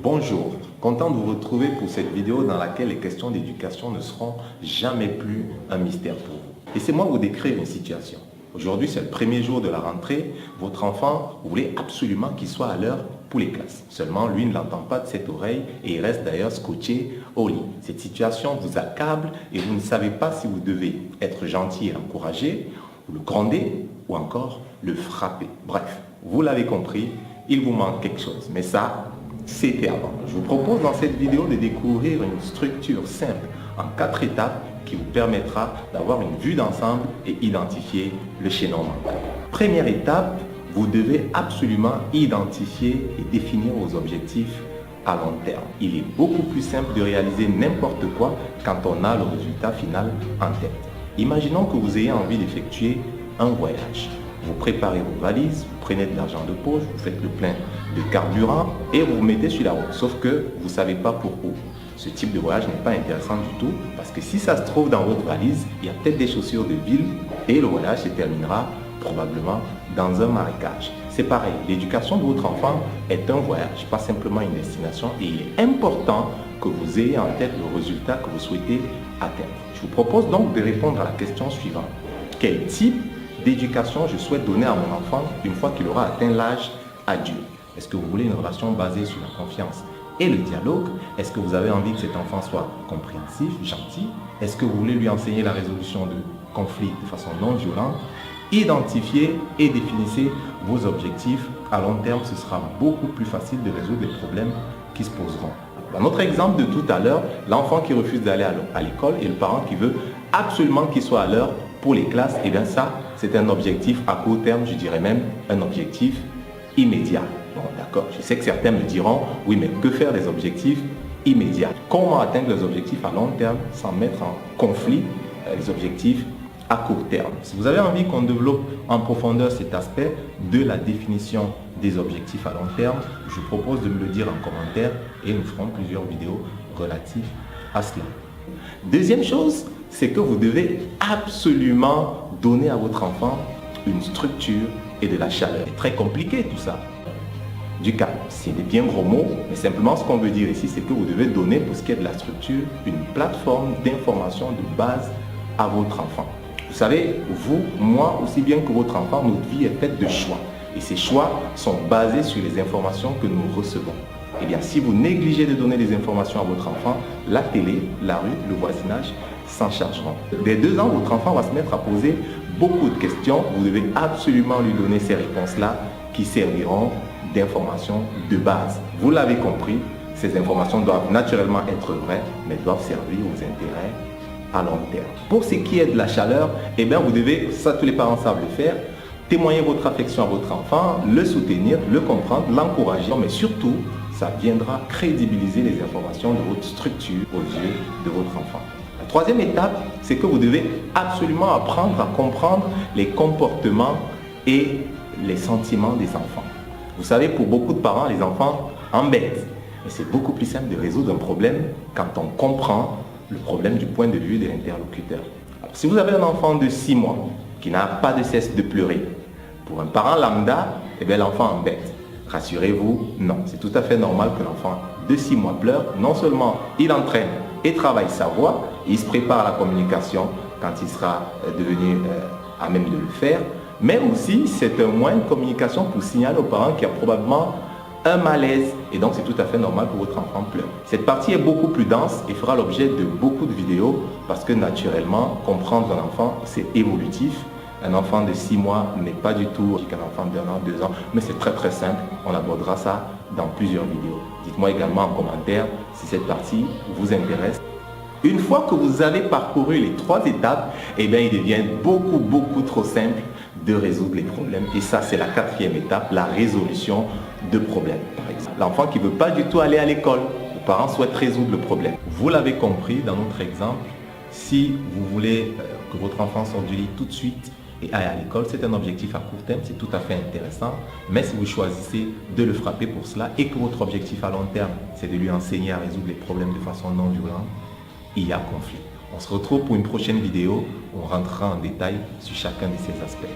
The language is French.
Bonjour, content de vous retrouver pour cette vidéo dans laquelle les questions d'éducation ne seront jamais plus un mystère pour vous. Laissez-moi vous décrire une situation. Aujourd'hui, c'est le premier jour de la rentrée. Votre enfant, vous voulez absolument qu'il soit à l'heure pour les classes. Seulement, lui ne l'entend pas de cette oreille et il reste d'ailleurs scotché au lit. Cette situation vous accable et vous ne savez pas si vous devez être gentil et encourager, ou le gronder ou encore le frapper. Bref, vous l'avez compris, il vous manque quelque chose. Mais ça, c'était avant. Je vous propose dans cette vidéo de découvrir une structure simple en 4 étapes qui vous permettra d'avoir une vue d'ensemble et identifier le chaînon mental. Première étape, vous devez absolument identifier et définir vos objectifs à long terme. Il est beaucoup plus simple de réaliser n'importe quoi quand on a le résultat final en tête. Imaginons que vous ayez envie d'effectuer un voyage. Vous préparez vos valises, vous prenez de l'argent de poche, vous faites le plein de carburant et vous vous mettez sur la route. Sauf que vous ne savez pas pour où. Ce type de voyage n'est pas intéressant du tout parce que si ça se trouve dans votre valise, il y a peut-être des chaussures de ville et le voyage se terminera probablement dans un marécage. C'est pareil, l'éducation de votre enfant est un voyage, pas simplement une destination, et il est important que vous ayez en tête le résultat que vous souhaitez atteindre. Je vous propose donc de répondre à la question suivante. Quel type d'éducation je souhaite donner à mon enfant une fois qu'il aura atteint l'âge adulte? Est-ce que vous voulez une relation basée sur la confiance et le dialogue? Est-ce que vous avez envie que cet enfant soit compréhensif, gentil? Est-ce que vous voulez lui enseigner la résolution de conflits de façon non violente? Identifiez et définissez vos objectifs. À long terme, ce sera beaucoup plus facile de résoudre les problèmes qui se poseront. Dans notre exemple de tout à l'heure, l'enfant qui refuse d'aller à l'école et le parent qui veut absolument qu'il soit à l'heure pour les classes, et bien ça, c'est un objectif à court terme, je dirais même un objectif immédiat. Bon, d'accord, je sais que certains me diront, oui, mais que faire des objectifs immédiats? Comment atteindre les objectifs à long terme sans mettre en conflit les objectifs à court terme? Si vous avez envie qu'on développe en profondeur cet aspect de la définition des objectifs à long terme, je vous propose de me le dire en commentaire et nous ferons plusieurs vidéos relatives à cela. Deuxième chose, c'est que vous devez absolument donner à votre enfant une structure et de la chaleur. C'est très compliqué tout ça. Du calme, c'est des bien gros mots, mais simplement ce qu'on veut dire ici, c'est que vous devez donner, pour ce qui est de la structure, une plateforme d'information de base à votre enfant. Vous savez, vous, moi, aussi bien que votre enfant, notre vie est faite de choix. Et ces choix sont basés sur les informations que nous recevons. Eh bien, si vous négligez de donner des informations à votre enfant, la télé, la rue, le voisinage s'en chargeront. Dès 2 ans, votre enfant va se mettre à poser beaucoup de questions. Vous devez absolument lui donner ces réponses-là qui serviront d'informations de base. Vous l'avez compris, ces informations doivent naturellement être vraies, mais doivent servir aux intérêts à long terme. Pour ce qui est de la chaleur, eh bien, vous devez, ça tous les parents savent le faire, témoigner votre affection à votre enfant, le soutenir, le comprendre, l'encourager, mais surtout, ça viendra crédibiliser les informations de votre structure aux yeux de votre enfant. La troisième étape, c'est que vous devez absolument apprendre à comprendre les comportements et les sentiments des enfants. Vous savez, pour beaucoup de parents, les enfants embêtent. Et c'est beaucoup plus simple de résoudre un problème quand on comprend le problème du point de vue de l'interlocuteur. Alors, si vous avez un enfant de 6 mois qui n'a pas de cesse de pleurer, pour un parent lambda, eh bien l'enfant embête. Rassurez-vous, non. C'est tout à fait normal que l'enfant de 6 mois pleure. Non seulement il entraîne et travaille sa voix, il se prépare à la communication quand il sera devenu à même de le faire, mais aussi c'est un moyen de communication pour signaler aux parents qu'il y a probablement un malaise, et donc c'est tout à fait normal que votre enfant pleure. Cette partie est beaucoup plus dense et fera l'objet de beaucoup de vidéos parce que naturellement, comprendre un enfant, c'est évolutif. Un enfant de 6 mois n'est pas du tout qu'un enfant d'1 an, 2 ans, mais c'est très très simple. On abordera ça dans plusieurs vidéos. Dites-moi également en commentaire si cette partie vous intéresse. Une fois que vous avez parcouru les 3 étapes, eh bien, il devient beaucoup trop simple de résoudre les problèmes. Et ça, c'est la 4e étape, la résolution de problèmes. Par exemple, l'enfant qui ne veut pas du tout aller à l'école, le parent souhaite résoudre le problème. Vous l'avez compris dans notre exemple, si vous voulez que votre enfant sorte du lit tout de suite et aille à l'école, c'est un objectif à court terme, c'est tout à fait intéressant. Mais si vous choisissez de le frapper pour cela et que votre objectif à long terme, c'est de lui enseigner à résoudre les problèmes de façon non violente, il y a conflit. On se retrouve pour une prochaine vidéo où on rentrera en détail sur chacun de ces aspects.